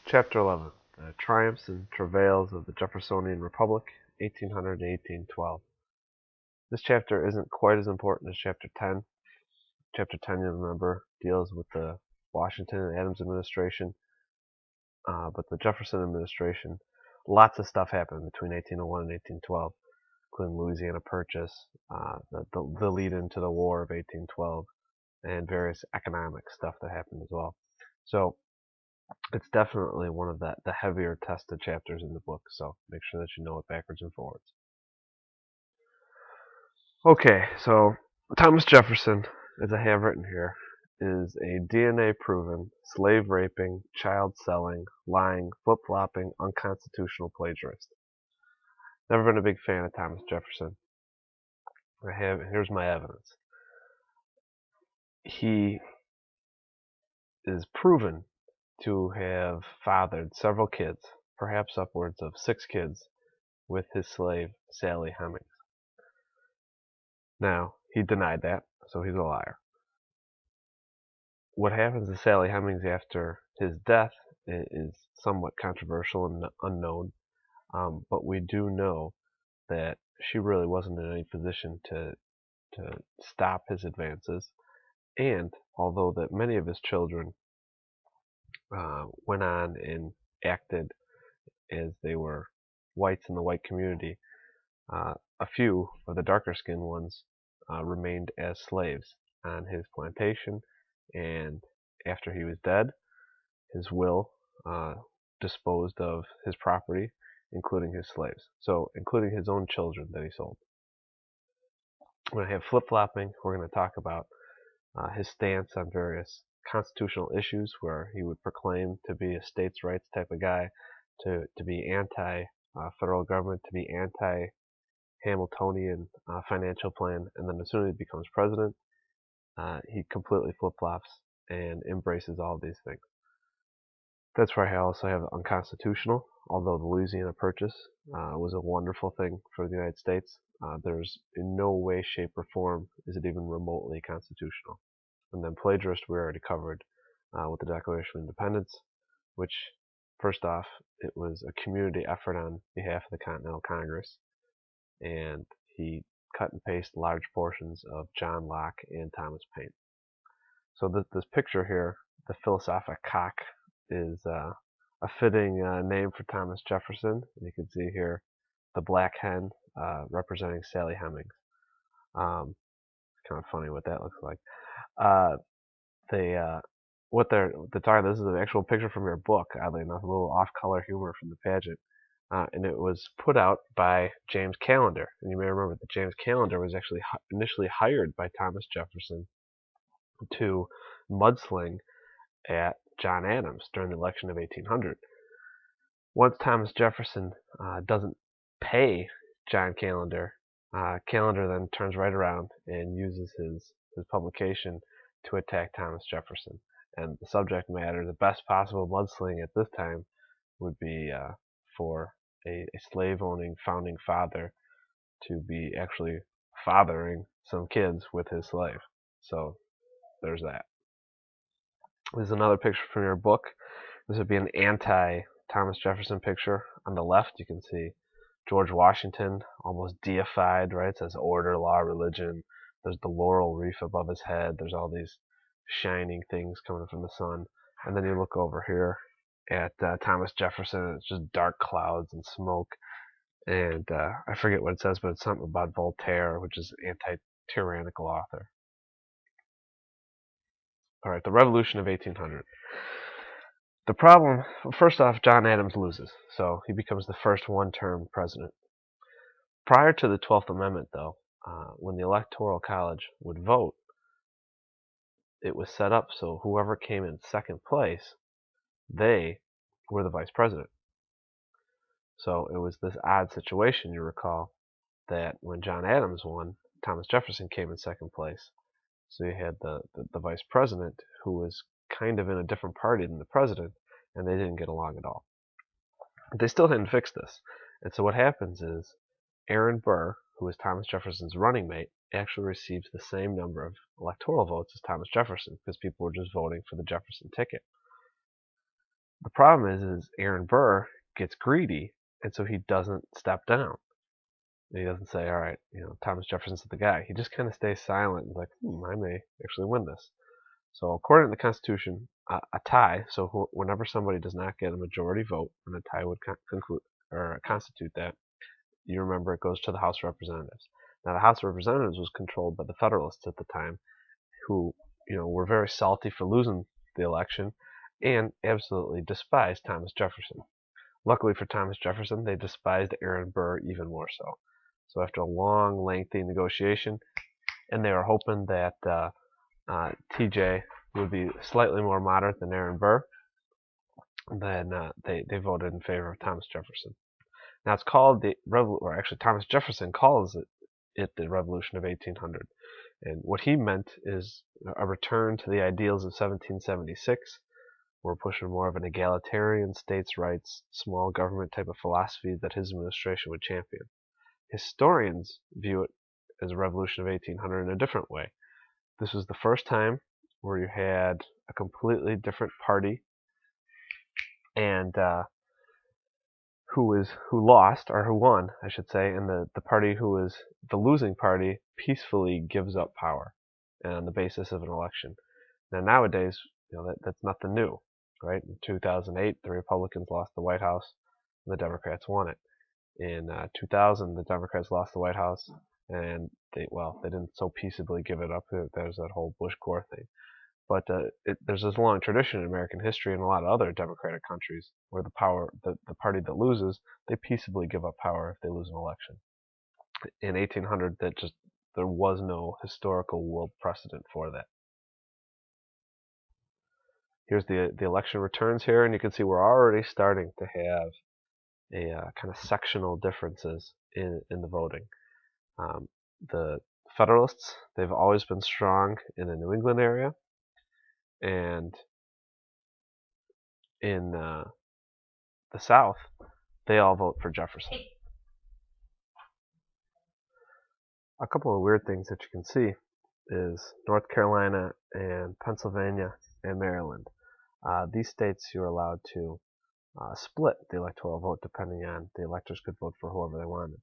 Chapter 11. The Triumphs and Travails of the Jeffersonian Republic, 1800 to 1812. This chapter isn't quite as important as Chapter 10. Chapter 10, you'll remember, deals with the Washington and Adams administration, but the Jefferson administration, lots of stuff happened between 1801 and 1812, including Louisiana Purchase, the lead into the War of 1812, and various economic stuff that happened as well. So it's definitely one of the heavier tested chapters in the book, so make sure that you know it backwards and forwards. Okay, so Thomas Jefferson, as I have written here, is a DNA proven, slave raping, child selling, lying, flip flopping, unconstitutional plagiarist. Never been a big fan of Thomas Jefferson. Here's my evidence. He is proven to have fathered several kids, perhaps upwards of 6 kids, with his slave Sally Hemings. Now, he denied that, so he's a liar. What happens to Sally Hemings after his death is somewhat controversial and unknown, but we do know that she really wasn't in any position to stop his advances, and although that many of his children went on and acted as they were whites in the white community, a few of the darker skinned ones remained as slaves on his plantation, and after he was dead, his will disposed of his property, including his slaves, so including his own children that he sold. We're going to have flip-flopping. We're going to talk about his stance on various constitutional issues, where he would proclaim to be a states' rights type of guy, to be anti-federal government, to be anti-Hamiltonian financial plan, and then as soon as he becomes president, he completely flip-flops and embraces all of these things. That's where I also have unconstitutional, although the Louisiana Purchase was a wonderful thing for the United States. There's in no way, shape, or form is it even remotely constitutional. And then plagiarist we already covered with the Declaration of Independence, which, first off, it was a community effort on behalf of the Continental Congress, and he cut and pasted large portions of John Locke and Thomas Paine. So this picture here, the philosophic cock, is a fitting name for Thomas Jefferson. And you can see here the black hen representing Sally Hemings. It's kind of funny what that looks like. They're talking. This is an actual picture from your book. Oddly enough, a little off-color humor from the pageant, and it was put out by James Callender. And you may remember that James Callender was actually initially hired by Thomas Jefferson to mudsling at John Adams during the election of 1800. Once Thomas Jefferson doesn't pay John Callender, Callender then turns right around and uses his publication to attack Thomas Jefferson. And the subject matter, the best possible mudsling at this time, would be for a slave-owning founding father to be actually fathering some kids with his slave. So there's that. This is another picture from your book. This would be an anti-Thomas Jefferson picture. On the left, you can see George Washington, almost deified, right? It says order, law, religion. There's the laurel wreath above his head. There's all these shining things coming from the sun. And then you look over here at Thomas Jefferson, and it's just dark clouds and smoke. And I forget what it says, but it's something about Voltaire, which is an anti-tyrannical author. All right, the Revolution of 1800. The problem, first off, John Adams loses, so he becomes the first one-term president. Prior to the 12th Amendment, though, when the Electoral College would vote, it was set up so whoever came in second place, they were the vice president. So it was this odd situation, you recall, that when John Adams won, Thomas Jefferson came in second place. So you had the vice president, who was kind of in a different party than the president, and they didn't get along at all. But they still hadn't fixed this. And so what happens is Aaron Burr, who was Thomas Jefferson's running mate, actually receives the same number of electoral votes as Thomas Jefferson, because people were just voting for the Jefferson ticket. The problem is Aaron Burr gets greedy, and so he doesn't step down. He doesn't say, all right, Thomas Jefferson's the guy. He just kind of stays silent and like, I may actually win this. So according to the Constitution, a tie, so whenever somebody does not get a majority vote, and a tie would conclude or constitute that, you remember it goes to the House of Representatives. Now the House of Representatives was controlled by the Federalists at the time, who were very salty for losing the election and absolutely despised Thomas Jefferson. Luckily for Thomas Jefferson, they despised Aaron Burr even more so. So after a long, lengthy negotiation, and they were hoping that TJ would be slightly more moderate than Aaron Burr, then they voted in favor of Thomas Jefferson. Now it's called Thomas Jefferson calls it the Revolution of 1800. And what he meant is a return to the ideals of 1776. We're pushing more of an egalitarian states' rights, small government type of philosophy that his administration would champion. Historians view it as a revolution of 1800 in a different way. This was the first time where you had a completely different party and who lost, or who won, I should say, and the party who was the losing party peacefully gives up power on the basis of an election. Now nowadays, that's nothing new, right? In 2008, the Republicans lost the White House, and the Democrats won it. In 2000, the Democrats lost the White House, and they didn't so peaceably give it up. There's that whole Bush-Gore thing. But there's this long tradition in American history and a lot of other democratic countries where the party that loses, they peaceably give up power if they lose an election. In 1800, there was no historical world precedent for that. Here's the election returns here, and you can see we're already starting to have a kind of sectional differences in the voting. The Federalists, they've always been strong in the New England area, and in the South, they all vote for Jefferson. A couple of weird things that you can see is North Carolina and Pennsylvania and Maryland. These states you're allowed to split the electoral vote depending on the electors could vote for whoever they wanted.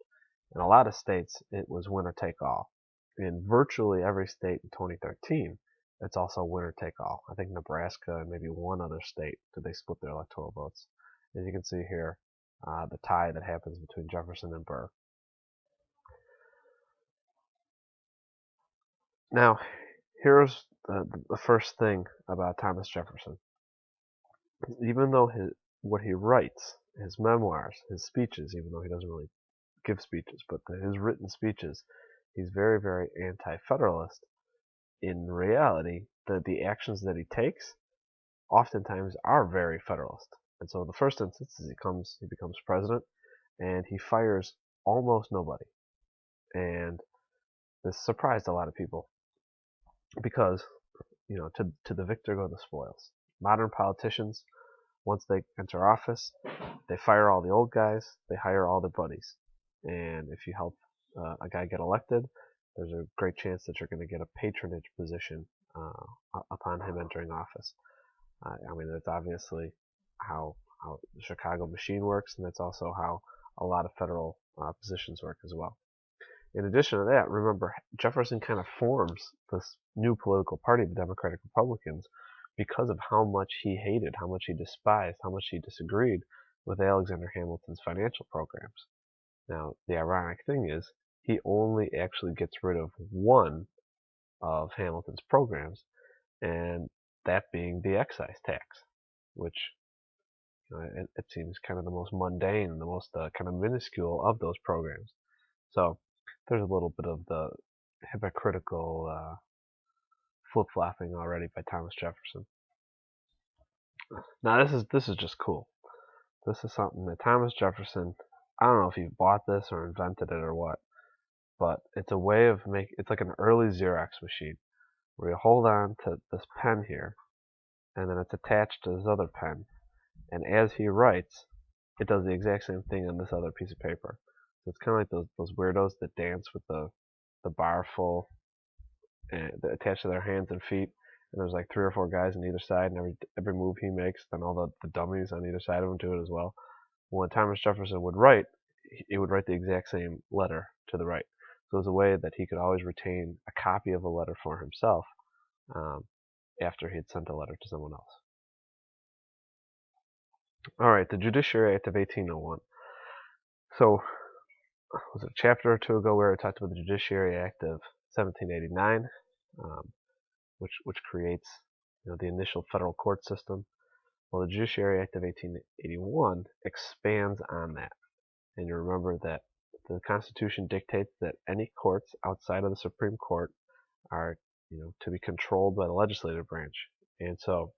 In a lot of states, it was winner take all. In virtually every state in 2013, it's also winner take all. I think Nebraska and maybe one other state did they split their electoral votes. As you can see here, the tie that happens between Jefferson and Burr. Now, here's the first thing about Thomas Jefferson. Even though what he writes, his memoirs, his speeches, even though he doesn't really give speeches, but his written speeches, he's very, very anti-federalist. In reality, the actions that he takes oftentimes are very federalist. And so the first instance is he becomes president, and he fires almost nobody. And this surprised a lot of people because, to the victor go the spoils. Modern politicians, once they enter office, they fire all the old guys, they hire all their buddies. And if you help a guy get elected, there's a great chance that you're going to get a patronage position upon him entering office. That's obviously how the Chicago machine works, and that's also how a lot of federal positions work as well. In addition to that, remember, Jefferson kind of forms this new political party, the Democratic Republicans, because of how much he hated, how much he despised, how much he disagreed with Alexander Hamilton's financial programs. Now, the ironic thing is, he only actually gets rid of one of Hamilton's programs, and that being the excise tax, which it seems kind of the most mundane, the most kind of minuscule of those programs. So there's a little bit of the hypocritical flip-flopping already by Thomas Jefferson. Now this is just cool. This is something that Thomas Jefferson, I don't know if he bought this or invented it or what, but it's a way of it's like an early Xerox machine where you hold on to this pen here, and then it's attached to this other pen, and as he writes, it does the exact same thing on this other piece of paper. So it's kind of like those weirdos that dance with the bar full attached to their hands and feet, and there's like 3 or 4 guys on either side, and every move he makes, then all the dummies on either side of him do it as well. When Thomas Jefferson would write, he would write the exact same letter to the right. So it was a way that he could always retain a copy of a letter for himself um, after he had sent a letter to someone else. All right, the Judiciary Act of 1801. So, was it a chapter or two ago where I talked about the Judiciary Act of 1789, um, which creates the initial federal court system. Well, the Judiciary Act of 1881 expands on that. And you remember that the Constitution dictates that any courts outside of the Supreme Court are, to be controlled by the legislative branch. And so,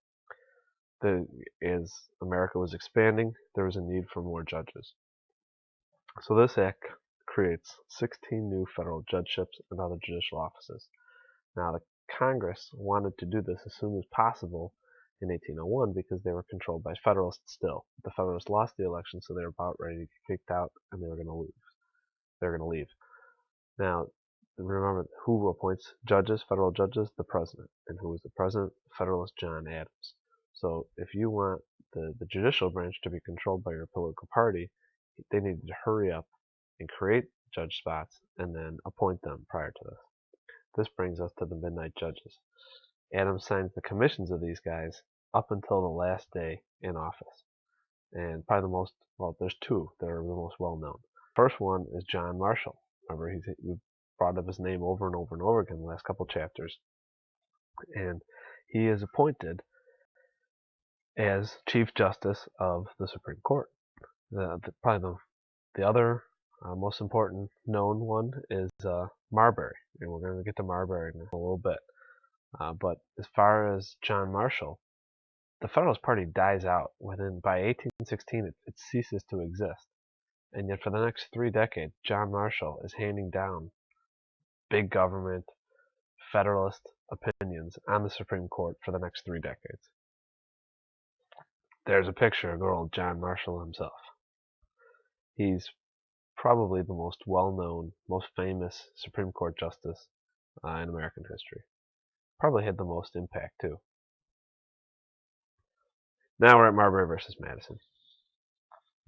as America was expanding, there was a need for more judges. So this act creates 16 new federal judgeships and other judicial offices. Now, the Congress wanted to do this as soon as possible in 1801 because they were controlled by Federalists still. The Federalists lost the election, so they were about ready to get kicked out, and they were going to leave. They were going to leave. Now, remember who appoints judges, federal judges? The president. And who was the president? Federalist John Adams. So if you want the judicial branch to be controlled by your political party, they needed to hurry up and create judge spots and then appoint them prior to this. This brings us to the midnight judges. Adams signs the commissions of these guys up until the last day in office. And probably there's two that are the most well known. First one is John Marshall. Remember, we've brought up his name over and over and over again in the last couple chapters. And he is appointed as Chief Justice of the Supreme Court. Probably the other most important known one is Marbury. And we're going to get to Marbury in a little bit. But as far as John Marshall, the Federalist Party dies out by 1816 it ceases to exist. And yet for the next 3 decades, John Marshall is handing down big government, Federalist opinions on the Supreme Court for the next 3 decades. There's a picture of good old John Marshall himself. He's probably the most well-known, most famous Supreme Court justice in American history. Probably had the most impact, too. Now we're at Marbury versus Madison.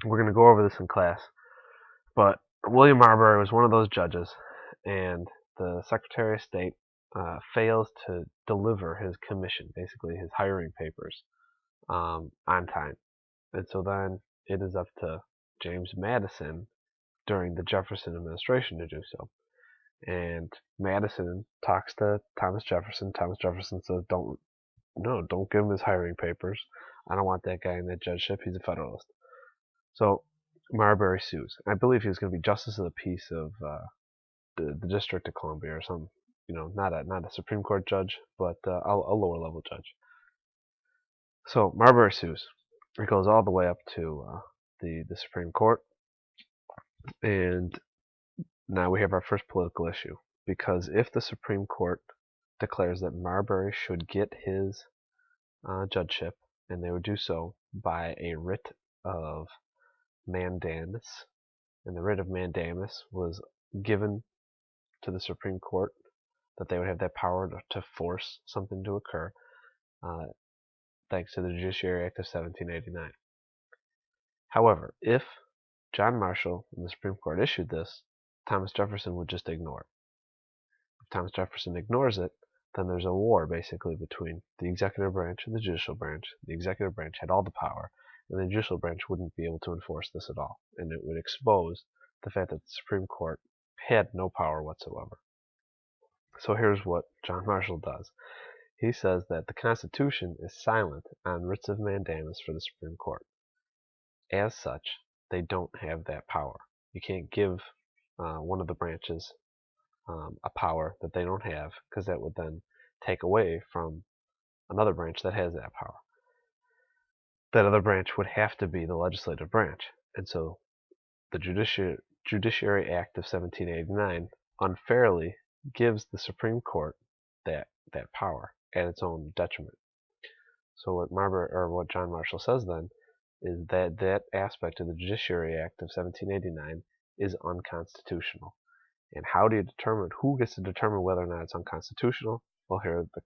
We're going to go over this in class, but William Marbury was one of those judges, and the Secretary of State fails to deliver his commission, basically his hiring papers, on time. And so then it is up to James Madison during the Jefferson administration to do so. And Madison talks to Thomas Jefferson. Thomas Jefferson says, don't give him his hiring papers. I don't want that guy in that judgeship. He's a Federalist. So Marbury sues. I believe he was going to be Justice of the Peace of the District of Columbia or something. Not a Supreme Court judge, but a lower level judge. So Marbury sues. It goes all the way up to the Supreme Court. And now we have our first political issue. Because if the Supreme Court declares that Marbury should get his judgeship, and they would do so by a writ of mandamus, and the writ of mandamus was given to the Supreme Court, that they would have that power to force something to occur, thanks to the Judiciary Act of 1789. However, if John Marshall and the Supreme Court issued this, Thomas Jefferson would just ignore it. If Thomas Jefferson ignores it, then there's a war basically between the executive branch and the judicial branch. The executive branch had all the power, and the judicial branch wouldn't be able to enforce this at all, and it would expose the fact that the Supreme Court had no power whatsoever. So here's what John Marshall does. He says that the Constitution is silent on writs of mandamus for the Supreme Court. As such, they don't have that power. You can't give one of the branches a power that they don't have, because that would then take away from another branch that has that power. That other branch would have to be the legislative branch. And so the Judiciary Act of 1789 unfairly gives the Supreme Court that power at its own detriment. So what John Marshall says then is that aspect of the Judiciary Act of 1789 is unconstitutional. And how do you determine, who gets to determine whether or not it's unconstitutional? Well, here the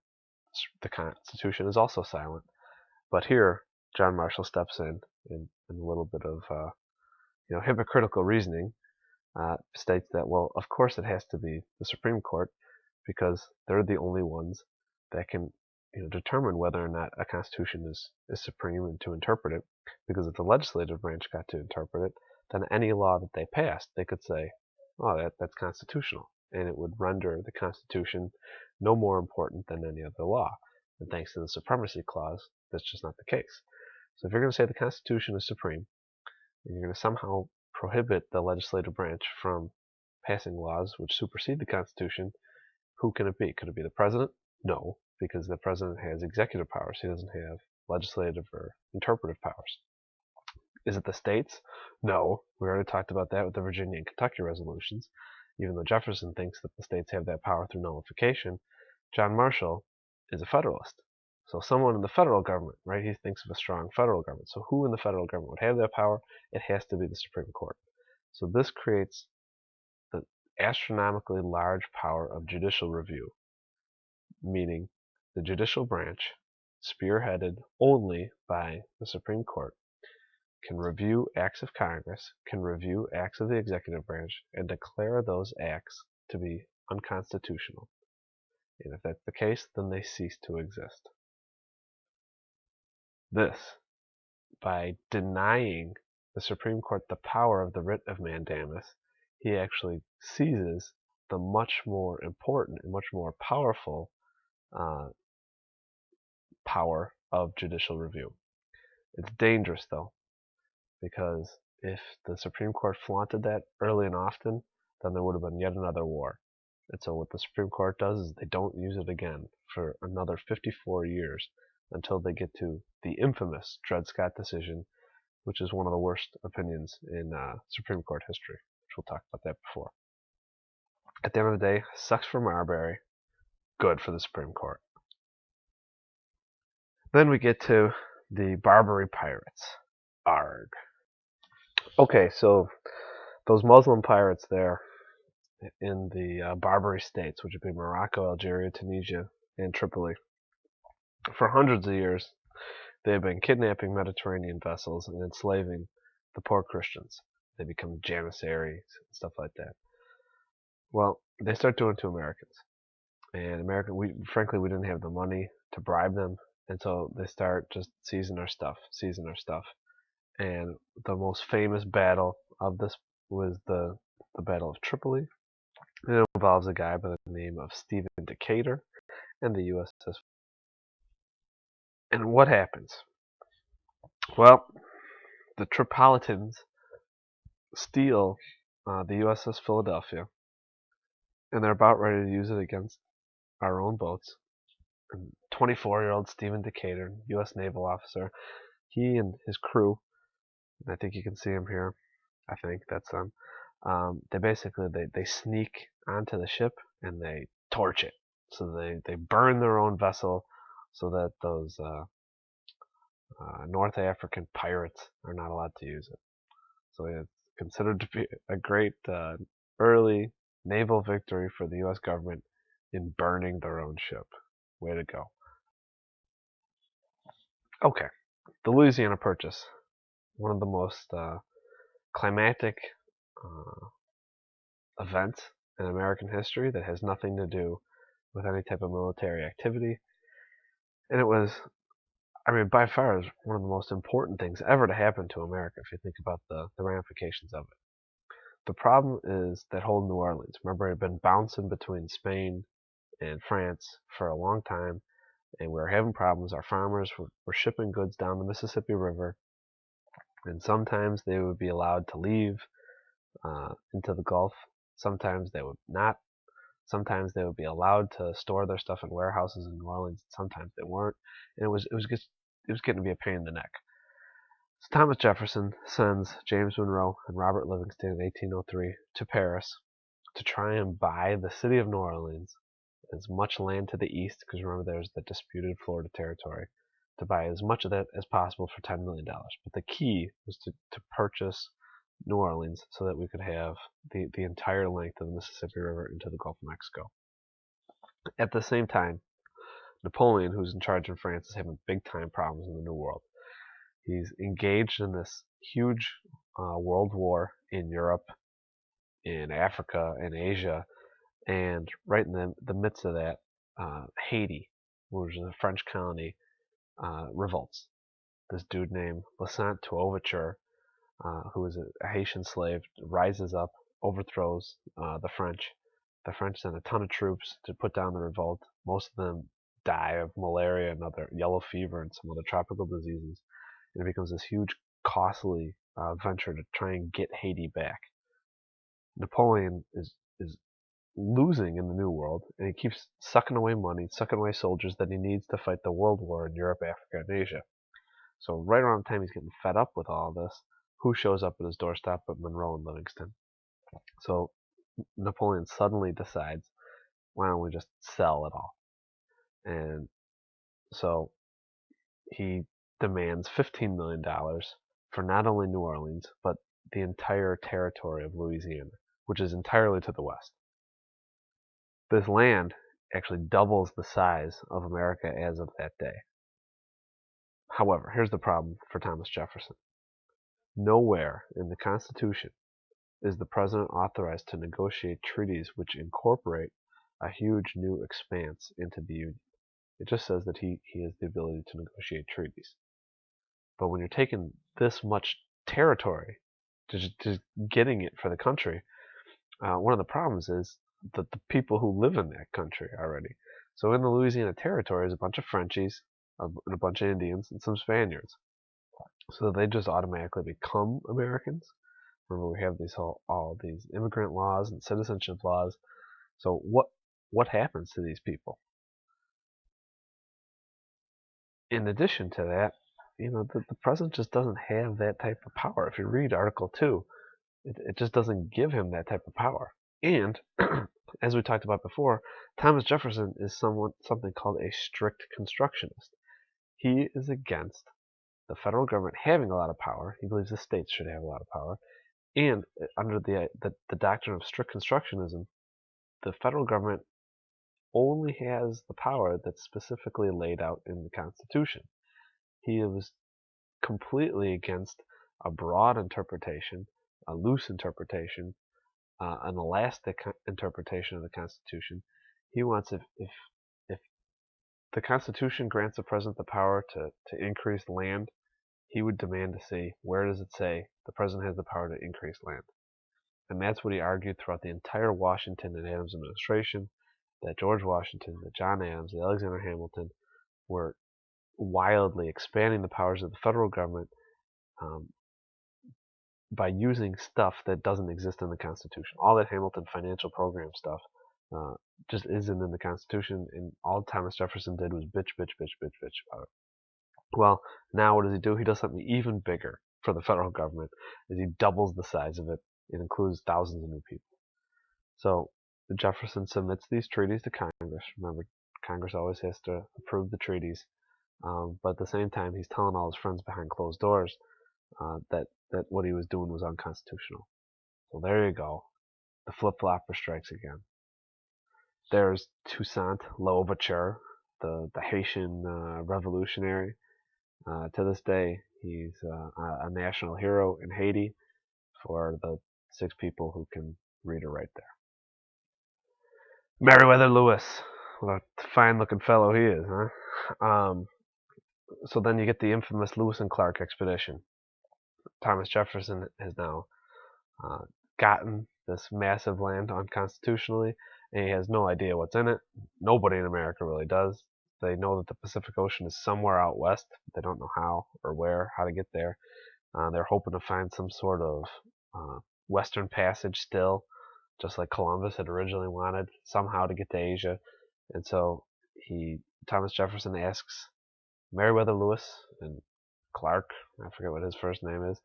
the Constitution is also silent. But here, John Marshall steps in a little bit of hypocritical reasoning, states that, well, of course it has to be the Supreme Court because they're the only ones that can determine whether or not a constitution is supreme and to interpret it, because if the legislative branch got to interpret it, then any law that they passed, they could say, oh, that's constitutional, and it would render the Constitution no more important than any other law. And thanks to the Supremacy Clause, that's just not the case. So if you're going to say the Constitution is supreme, and you're going to somehow prohibit the legislative branch from passing laws which supersede the Constitution, who can it be? Could it be the president? No, because the president has executive powers. He doesn't have legislative or interpretive powers. Is it the states? No. We already talked about that with the Virginia and Kentucky resolutions. Even though Jefferson thinks that the states have that power through nullification, John Marshall is a federalist. So someone in the federal government, right, he thinks of a strong federal government. So who in the federal government would have that power? It has to be the Supreme Court. So this creates the astronomically large power of judicial review, meaning the judicial branch, spearheaded only by the Supreme Court, can review acts of Congress, can review acts of the executive branch, and declare those acts to be unconstitutional. And if that's the case, then they cease to exist. This, by denying the Supreme Court the power of the writ of mandamus, he actually seizes the much more important and much more powerful power of judicial review. It's dangerous, though, because if the Supreme Court flaunted that early and often, then there would have been yet another war. And so what the Supreme Court does is they don't use it again for another 54 years until they get to the infamous Dred Scott decision, which is one of the worst opinions in Supreme Court history, which we'll talk about that before. At the end of the day, sucks for Marbury, good for the Supreme Court. Then we get to the Barbary Pirates. Arg. Okay, so those Muslim pirates there in the Barbary states, which would be Morocco, Algeria, Tunisia, and Tripoli, for hundreds of years, they have been kidnapping Mediterranean vessels and enslaving the poor Christians. They become janissaries and stuff like that. Well, they start doing it to Americans. And frankly, we didn't have the money to bribe them, and so they start just seizing our stuff. And the most famous battle of this was the Battle of Tripoli. And it involves a guy by the name of Stephen Decatur and the USS. And what happens? Well, the Tripolitans steal the USS Philadelphia, and they're about ready to use it against our own boats. 24-year-old Stephen Decatur, U.S. naval officer, he and his crew, and I think you can see him here, I think that's them, they basically they sneak onto the ship and they torch it. So they burn their own vessel so that those North African pirates are not allowed to use it. So it's considered to be a great early naval victory for the U.S. government in burning their own ship. Way to go. Okay, the Louisiana Purchase, one of the most climactic events in American history that has nothing to do with any type of military activity. And it was, by far, is one of the most important things ever to happen to America if you think about the ramifications of it. The problem is that whole New Orleans. Remember, it had been bouncing between Spain and France for a long time, and we were having problems. Our farmers were shipping goods down the Mississippi River, and sometimes they would be allowed to leave into the Gulf. Sometimes they would not. Sometimes they would be allowed to store their stuff in warehouses in New Orleans. Sometimes they weren't, and it was getting to be a pain in the neck. So Thomas Jefferson sends James Monroe and Robert Livingston in 1803 to Paris to try and buy the city of New Orleans, as much land to the east, because remember there's the disputed Florida territory, to buy as much of that as possible for $10 million. But the key was to purchase New Orleans so that we could have the entire length of the Mississippi River into the Gulf of Mexico. At the same time, Napoleon, who's in charge in France, is having big time problems in the New World. He's engaged in this huge world war in Europe, in Africa, in Asia, and right in the midst of that, Haiti, which is a French colony, revolts. This dude named Lassant Touverture, who is a Haitian slave, rises up, overthrows the French. The French send a ton of troops to put down the revolt. Most of them die of malaria and other yellow fever and some other tropical diseases. And it becomes this huge, costly venture to try and get Haiti back. Napoleon is losing in the New World, and he keeps sucking away money, sucking away soldiers that he needs to fight the World War in Europe, Africa, and Asia. So right around the time he's getting fed up with all this, who shows up at his doorstep but Monroe and Livingston? So Napoleon suddenly decides, why don't we just sell it all? And so he demands $15 million for not only New Orleans, but the entire territory of Louisiana, which is entirely to the west. This land actually doubles the size of America as of that day. However, here's the problem for Thomas Jefferson. Nowhere in the Constitution is the President authorized to negotiate treaties which incorporate a huge new expanse into the Union. It just says that he has the ability to negotiate treaties. But when you're taking this much territory, just getting it for the country, one of the problems is the people who live in that country already. So in the Louisiana Territory is a bunch of Frenchies, and a bunch of Indians, and some Spaniards. So they just automatically become Americans. Remember, we have all these immigrant laws and citizenship laws. So what happens to these people? In addition to that, the president just doesn't have that type of power. If you read Article 2, it just doesn't give him that type of power. And as we talked about before, Thomas Jefferson is something called a strict constructionist. He is against the federal government having a lot of power. He believes the states should have a lot of power. And under the doctrine of strict constructionism, the federal government only has the power that's specifically laid out in the Constitution. He was completely against a broad interpretation, a loose interpretation, an elastic interpretation of the Constitution. He wants if the Constitution grants the president the power to increase land, he would demand to see where does it say the president has the power to increase land. And that's what he argued throughout the entire Washington and Adams administration, that George Washington, that John Adams, that Alexander Hamilton were wildly expanding the powers of the federal government um, by using stuff that doesn't exist in the Constitution. All that Hamilton financial program stuff uh, just isn't in the Constitution, and all Thomas Jefferson did was bitch, bitch, bitch, bitch, bitch about it. Well, now what does he do? He does something even bigger for the federal government, is he doubles the size of it. It includes thousands of new people. So Jefferson submits these treaties to Congress. Remember, Congress always has to approve the treaties. But at the same time, he's telling all his friends behind closed doors that what he was doing was unconstitutional. So there you go. The flip-flopper strikes again. There's Toussaint Louverture, the Haitian revolutionary. To this day, he's a national hero in Haiti for the 6 people who can read or write there. Meriwether Lewis, what a fine-looking fellow he is, huh? So then you get the infamous Lewis and Clark expedition. Thomas Jefferson has now gotten this massive land unconstitutionally, and he has no idea what's in it. Nobody in America really does. They know that the Pacific Ocean is somewhere out west. They don't know how or where, how to get there. They're hoping to find some sort of Western Passage still, just like Columbus had originally wanted, somehow to get to Asia. And so Thomas Jefferson asks Meriwether Lewis and Clark, I forget what his first name is,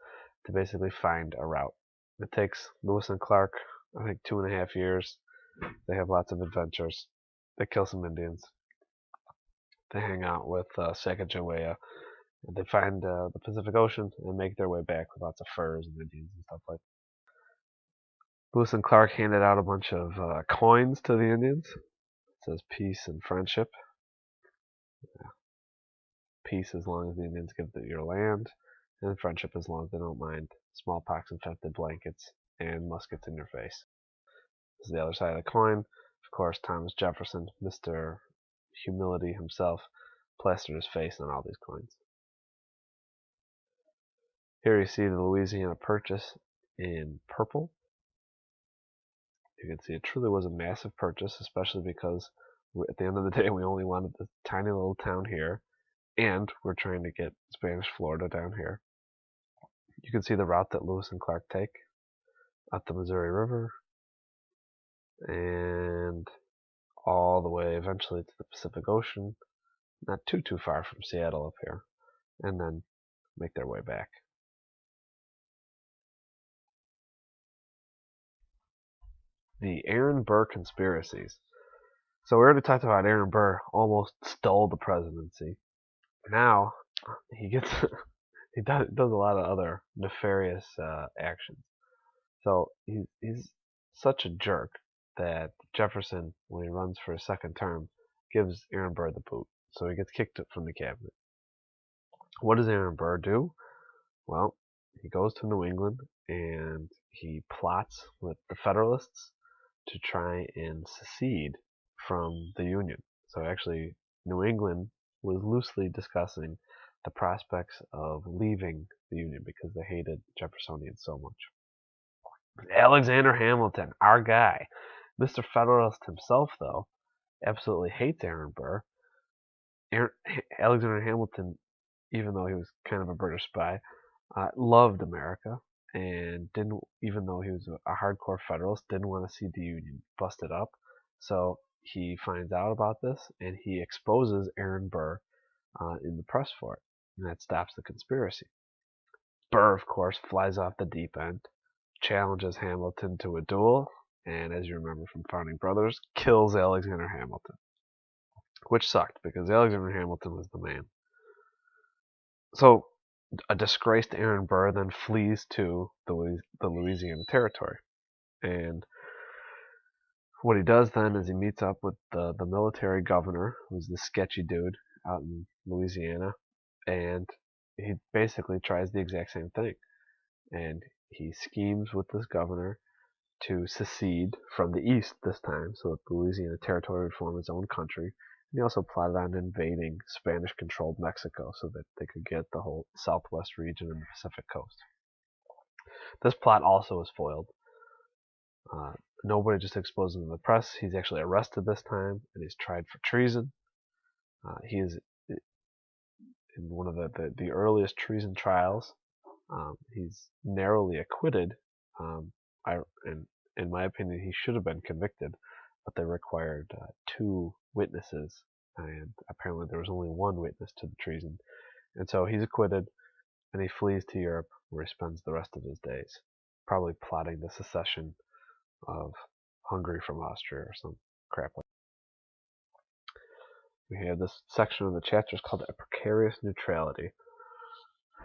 to basically find a route. It takes Lewis and Clark, I think, 2.5 years. They have lots of adventures. They kill some Indians. They hang out with Sacagawea. And they find the Pacific Ocean and make their way back with lots of furs and Indians and stuff like that. Lewis and Clark handed out a bunch of coins to the Indians. It says peace and friendship. Peace as long as the Indians give your land, and friendship as long as they don't mind smallpox-infected blankets and muskets in your face. This is the other side of the coin. Of course, Thomas Jefferson, Mr. Humility himself, plastered his face on all these coins. Here you see the Louisiana Purchase in purple. You can see it truly was a massive purchase, especially because at the end of the day we only wanted this tiny little town here, and we're trying to get Spanish Florida down here. You can see the route that Lewis and Clark take up the Missouri River and all the way eventually to the Pacific Ocean, not too far from Seattle up here, and then make their way back. The Aaron Burr conspiracies. So we already talked about Aaron Burr almost stole the presidency. Now he gets he does a lot of other nefarious actions. So he's such a jerk that Jefferson, when he runs for a second term, gives Aaron Burr the boot. So he gets kicked from the cabinet. What does Aaron Burr do? Well, he goes to New England and he plots with the Federalists to try and secede from the Union. So actually, New England was loosely discussing the prospects of leaving the Union because they hated Jeffersonian so much. Alexander Hamilton, our guy. Mr. Federalist himself, though, absolutely hates Aaron Burr. Alexander Hamilton, even though he was kind of a British spy, loved America and didn't, even though he was a hardcore Federalist, didn't want to see the Union busted up. So he finds out about this and he exposes Aaron Burr in the press for it, and that stops the conspiracy. Burr, of course, flies off the deep end, challenges Hamilton to a duel, and as you remember from Founding Brothers, kills Alexander Hamilton, which sucked because Alexander Hamilton was the man. So a disgraced Aaron Burr then flees to the Louisiana Territory. And what he does then is he meets up with the military governor, who's this sketchy dude out in Louisiana, and he basically tries the exact same thing. And he schemes with this governor to secede from the east this time, so that the Louisiana Territory would form its own country. And he also plotted on invading Spanish-controlled Mexico so that they could get the whole southwest region and the Pacific coast. This plot also was foiled. Nobody just exposed him in the press. He's actually arrested this time, and he's tried for treason. He is in one of the earliest treason trials. He's narrowly acquitted. In my opinion, he should have been convicted, but they required 2 witnesses, and apparently there was only 1 witness to the treason. And so he's acquitted, and he flees to Europe, where he spends the rest of his days, probably plotting the secession of Hungary from Austria or some crap like that. We have this section of the chapter is called A Precarious Neutrality.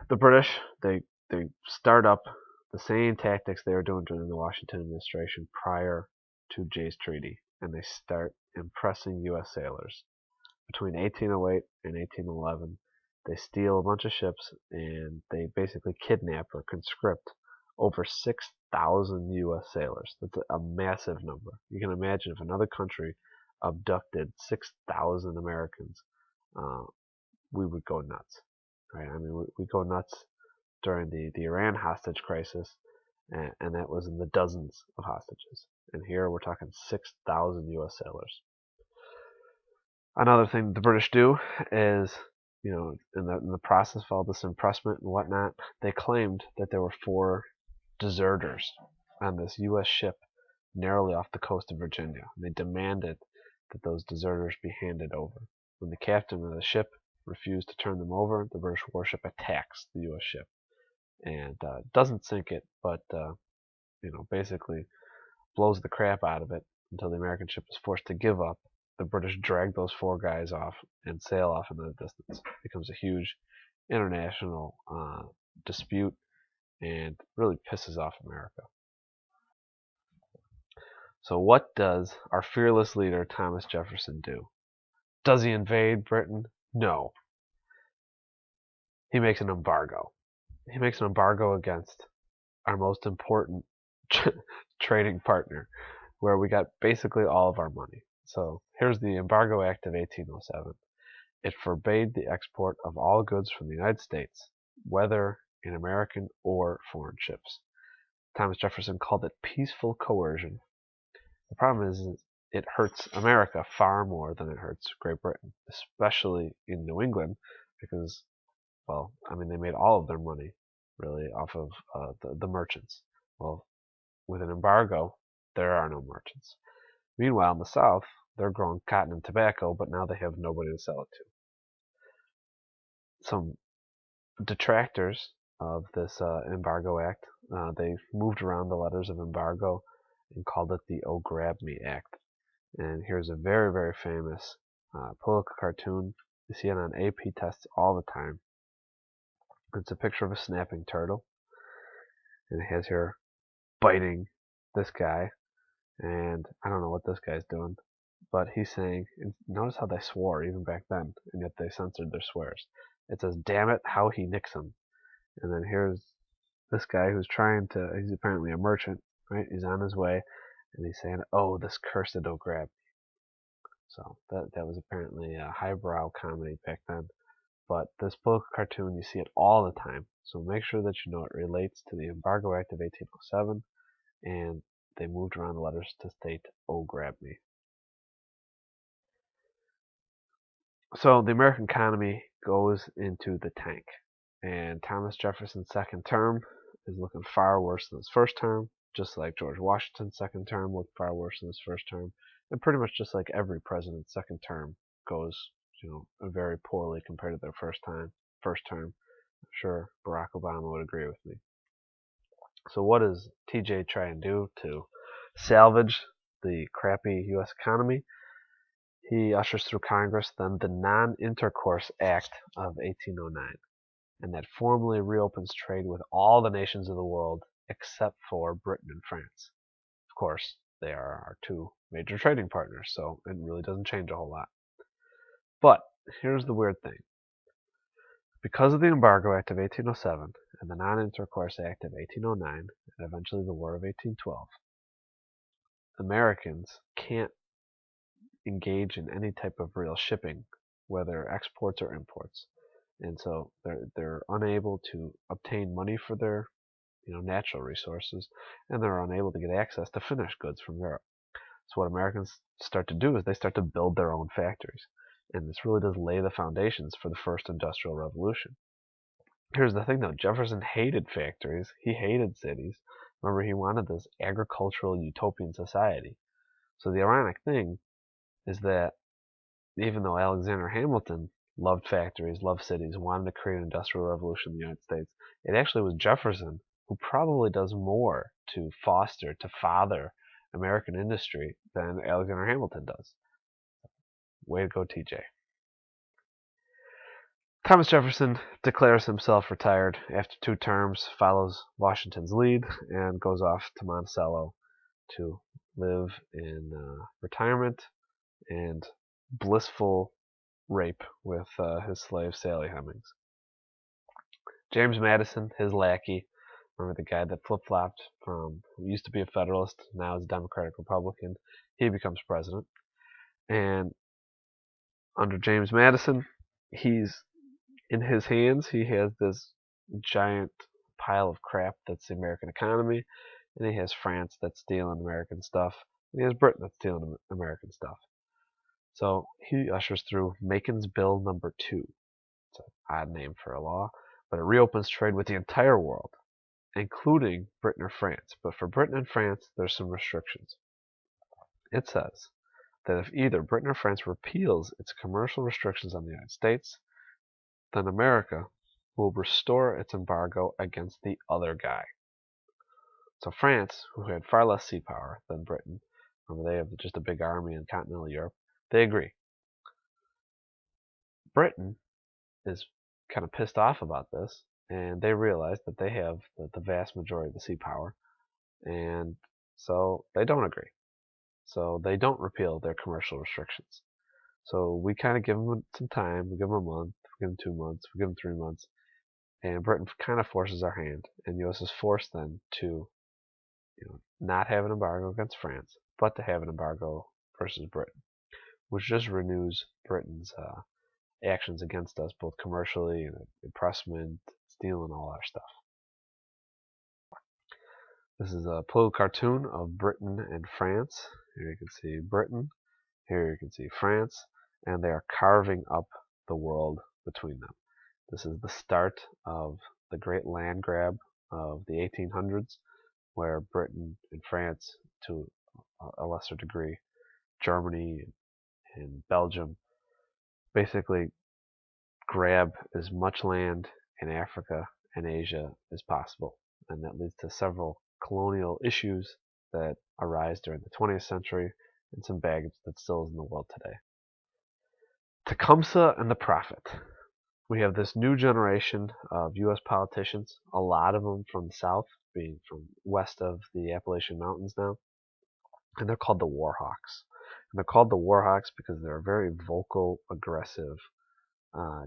The British, they start up the same tactics they were doing during the Washington administration prior to Jay's Treaty, and they start impressing U.S. sailors. Between 1808 and 1811, they steal a bunch of ships and they basically kidnap or conscript over 6,000 U.S. sailors. That's a massive number. You can imagine if another country abducted 6,000 Americans, we would go nuts. Right? I mean, we go nuts during the Iran hostage crisis, and that was in the dozens of hostages. And here we're talking 6,000 U.S. sailors. Another thing the British do is, in the process of all this impressment and whatnot, they claimed that there were 4 deserters on this U.S. ship narrowly off the coast of Virginia. And they demanded that those deserters be handed over. When the captain of the ship refused to turn them over, the British warship attacks the U.S. ship and doesn't sink it, but basically blows the crap out of it until the American ship is forced to give up. The British drag those 4 guys off and sail off into the distance. It becomes a huge international dispute and really pisses off America. So what does our fearless leader Thomas Jefferson do? Does he invade Britain? No, he makes an embargo. He makes an embargo against our most important trading partner, where we got basically all of our money. So here's the Embargo Act of 1807. It forbade the export of all goods from the United States, whether in American or foreign ships. Thomas Jefferson called it peaceful coercion. The problem is it hurts America far more than it hurts Great Britain, especially in New England, because, well, I mean, they made all of their money really off of the merchants. Well, with an embargo, there are no merchants. Meanwhile, in the South, they're growing cotton and tobacco, but now they have nobody to sell it to. Some detractors of this embargo act, they moved around the letters of embargo and called it the Oh Grab Me Act. And here's a very, very famous political cartoon. You see it on AP tests all the time. It's a picture of a snapping turtle, and it has her biting this guy, and I don't know what this guy's doing, but he's saying, and notice how they swore even back then, and yet they censored their swears. It says, "Damn it, how he nicks him." And then here's this guy who's trying to, he's apparently a merchant, right? He's on his way, and he's saying, "Oh, this cursed oh grab." So that was apparently a highbrow comedy back then. But this political cartoon, you see it all the time. So make sure that you know it relates to the Embargo Act of 1807, and they moved around the letters to state, "Oh, grab me." So the American economy goes into the tank, and Thomas Jefferson's second term is looking far worse than his first term, just like George Washington's second term looked far worse than his first term, and pretty much just like every president's second term goes, very poorly compared to their first term. I'm sure Barack Obama would agree with me. So what does TJ try and do to salvage the crappy U.S. economy? He ushers through Congress then the Non-Intercourse Act of 1809, and that formally reopens trade with all the nations of the world except for Britain and France. Of course, they are our two major trading partners, so it really doesn't change a whole lot. But here's the weird thing. Because of the Embargo Act of 1807 and the Non-Intercourse Act of 1809 and eventually the War of 1812, Americans can't engage in any type of real shipping, whether exports or imports. And so they're unable to obtain money for their natural resources, and they're unable to get access to finished goods from Europe. So what Americans start to do is they start to build their own factories, and this really does lay the foundations for the first industrial revolution. Here's the thing though, Jefferson hated factories, he hated cities. Remember, he wanted this agricultural utopian society. So the ironic thing is that even though Alexander Hamilton loved factories, loved cities, wanted to create an industrial revolution in the United States, it actually was Jefferson who probably does more to foster, to father American industry than Alexander Hamilton does. Way to go, TJ. Thomas Jefferson declares himself retired after 2 terms, follows Washington's lead, and goes off to Monticello to live in retirement and blissful rape with his slave Sally Hemings. James Madison, his lackey, remember the guy that flip-flopped from who used to be a Federalist, now is a Democratic Republican, he becomes president. And under James Madison, he's in his hands, he has this giant pile of crap that's the American economy, and he has France that's stealing American stuff, and he has Britain that's stealing American stuff. So he ushers through Macon's Bill number 2. It's an odd name for a law, but it reopens trade with the entire world, including Britain or France. But for Britain and France, there's some restrictions. It says that if either Britain or France repeals its commercial restrictions on the United States, then America will restore its embargo against the other guy. So France, who had far less sea power than Britain, remember they have just a big army in continental Europe, they agree. Britain is kind of pissed off about this, and they realize that they have the vast majority of the sea power, and so they don't agree. So they don't repeal their commercial restrictions. So we kind of give them some time. We give them a month. We give them 2 months. We give them 3 months. And Britain kind of forces our hand. And the U.S. is forced then to not have an embargo against France, but to have an embargo versus Britain, which just renews Britain's actions against us, both commercially and impressment, stealing all our stuff. This is a political cartoon of Britain and France. Here you can see Britain. Here you can see France. And they are carving up the world between them. This is the start of the great land grab of the 1800s, where Britain and France, to a lesser degree, Germany and Belgium, basically grab as much land in Africa and Asia as possible. And that leads to several colonial issues that arise during the 20th century and some baggage that still is in the world today. Tecumseh and the Prophet. We have this new generation of U.S. politicians, a lot of them from the South, being from west of the Appalachian Mountains now, and they're called the Warhawks. And they're called the Warhawks because they're a very vocal, aggressive uh,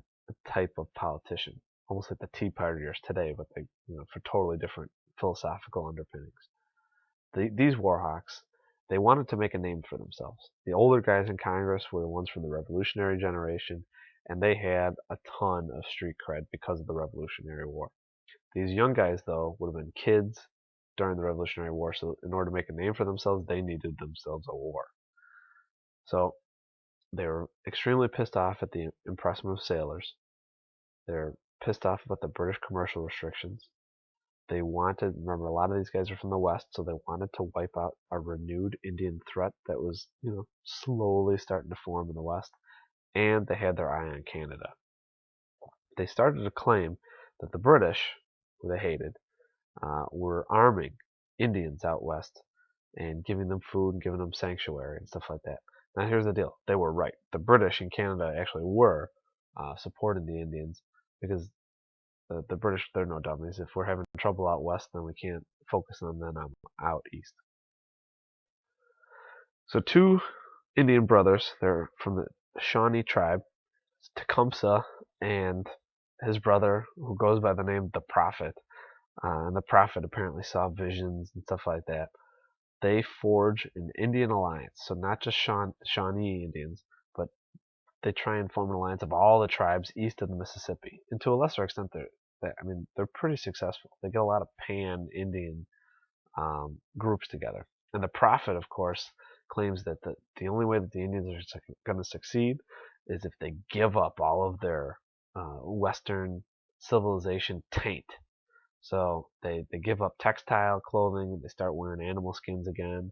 type of politician, almost like the Tea Partiers today, but they, for totally different philosophical underpinnings. These Warhawks, they wanted to make a name for themselves. The older guys in Congress were the ones from the Revolutionary generation, and they had a ton of street cred because of the Revolutionary War. These young guys, though, would have been kids during the Revolutionary War, so in order to make a name for themselves, they needed themselves a war. So they were extremely pissed off at the impressment of sailors. They're pissed off about the British commercial restrictions. They wanted, remember, a lot of these guys are from the West, so they wanted to wipe out a renewed Indian threat that was, slowly starting to form in the West. And they had their eye on Canada. They started to claim that the British, who they hated, were arming Indians out west and giving them food and giving them sanctuary and stuff like that. Now here's the deal. They were right. The British in Canada actually were supporting the Indians because the British, they're no dummies. If we're having trouble out west, then we can't focus on them out east. So two Indian brothers, they're from the Shawnee tribe, Tecumseh and his brother, who goes by the name the Prophet. And the Prophet apparently saw visions and stuff like that. They forge an Indian alliance. So not just Shawnee Indians, but they try and form an alliance of all the tribes east of the Mississippi. And to a lesser extent, they're pretty successful. They get a lot of pan-Indian groups together. And the Prophet, of course, claims that the only way that the Indians are going to succeed is if they give up all of their Western civilization taint. So they give up textile clothing. They start wearing animal skins again.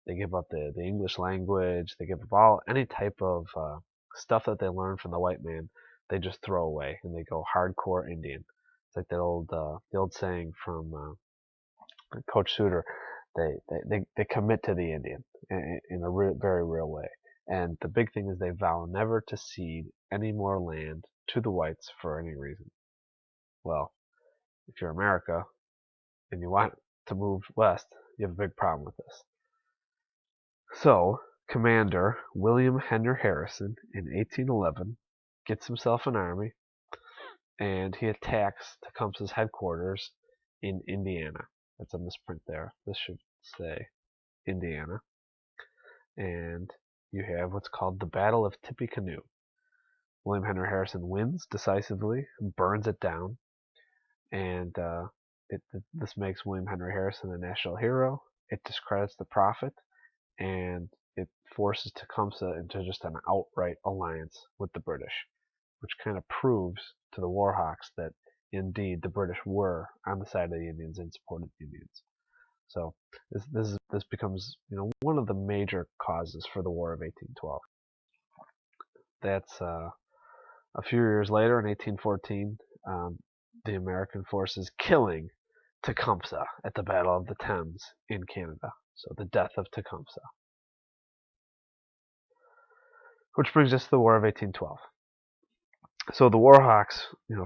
They give up the English language. They give up any type of stuff that they learned from the white man. They just throw away and they go hardcore Indian. It's like the old saying from Coach Suter. They commit to the Indian in a very real way. And the big thing is they vow never to cede any more land to the whites for any reason. Well, if you're America and you want to move west, you have a big problem with this. So, Commander William Henry Harrison in 1811 gets himself an army and he attacks Tecumseh's headquarters in Indiana. That's a misprint there. This should say Indiana. And you have what's called the Battle of Tippecanoe. William Henry Harrison wins decisively, burns it down, and this makes William Henry Harrison a national hero. It discredits the Prophet, and it forces Tecumseh into just an outright alliance with the British, which kind of proves to the Warhawks that indeed the British were on the side of the Indians and supported the Indians. So this becomes one of the major causes for the War of 1812. That's a few years later, in 1814, the American forces killing Tecumseh at the Battle of the Thames in Canada. So the death of Tecumseh. Which brings us to the War of 1812. So the Warhawks,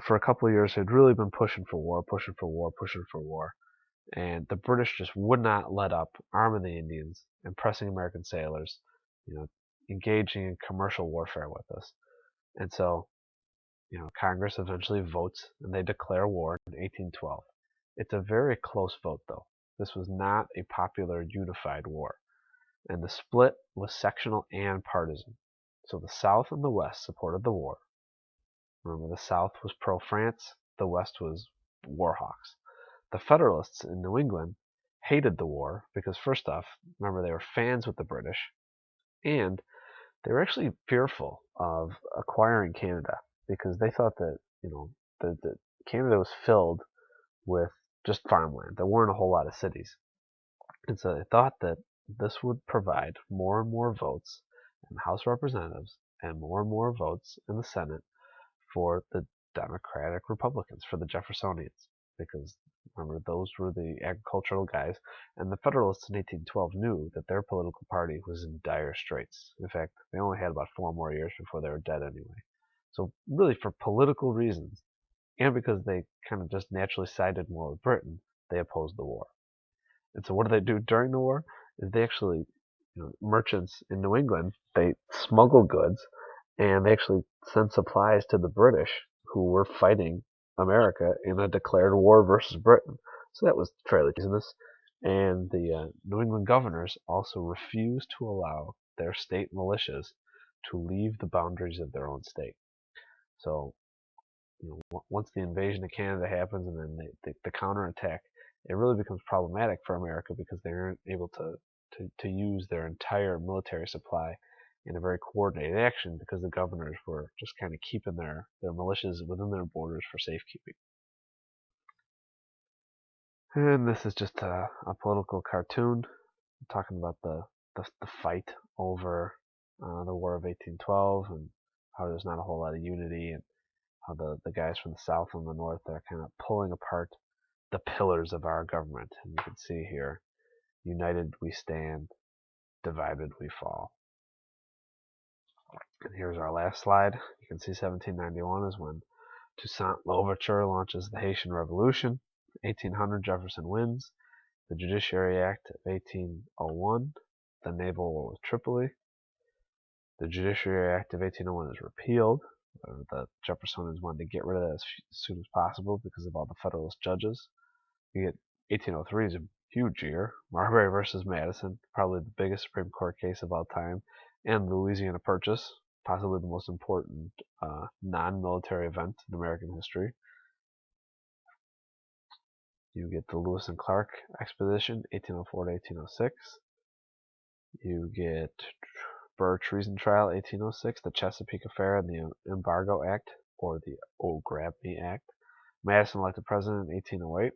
for a couple of years had really been pushing for war, and the British just would not let up arming the Indians and pressing American sailors, engaging in commercial warfare with us. And so, Congress eventually votes and they declare war in 1812. It's a very close vote, though. This was not a popular unified war, and the split was sectional and partisan. So the South and the West supported the war. Remember, the South was pro-France, the West was war hawks. The Federalists in New England hated the war because, first off, remember, they were fans with the British, and they were actually fearful of acquiring Canada because they thought that, that Canada was filled with just farmland. There weren't a whole lot of cities. And so they thought that this would provide more and more votes in the House of Representatives and more votes in the Senate for the Democratic Republicans, for the Jeffersonians, because remember, those were the agricultural guys, and the Federalists in 1812 knew that their political party was in dire straits. In fact, they only had about 4 more years before they were dead anyway. So really, for political reasons, and because they kind of just naturally sided more with Britain, they opposed the war. And so what do they do during the war? Is they actually, merchants in New England, they smuggle goods and they actually send supplies to the British who were fighting America in a declared war versus Britain. So that was fairly treasonous. And the New England governors also refused to allow their state militias to leave the boundaries of their own state. So, once the invasion of Canada happens and then the counterattack, it really becomes problematic for America because they aren't able to use their entire military supply in a very coordinated action because the governors were just kind of keeping their militias within their borders for safekeeping. And this is just a political cartoon talking about the fight over the War of 1812 and how there's not a whole lot of unity and how the guys from the South and the North are kind of pulling apart the pillars of our government. And you can see here, united we stand, divided we fall. And here's our last slide. You can see 1791 is when Toussaint Louverture launches the Haitian Revolution. 1800, Jefferson wins. The Judiciary Act of 1801, the naval war with Tripoli. The Judiciary Act of 1801 is repealed. The Jeffersonians wanted to get rid of that as soon as possible because of all the Federalist judges. You get 1803 is a huge year. Marbury versus Madison, probably the biggest Supreme Court case of all time, and the Louisiana Purchase, possibly the most important non-military event in American history. You get the Lewis and Clark Expedition, 1804 to 1806. You get Burr Treason Trial, 1806, the Chesapeake Affair and the Embargo Act, or the Oh Grab Me Act. Madison elected president in 1808.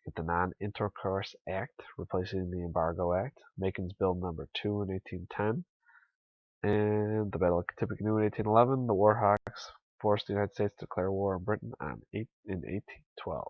Get the Non-Intercourse Act, replacing the Embargo Act. Macon's Bill No. 2 in 1810. And the Battle of Tippecanoe in 1811. The War Hawks forced the United States to declare war on Britain in 1812.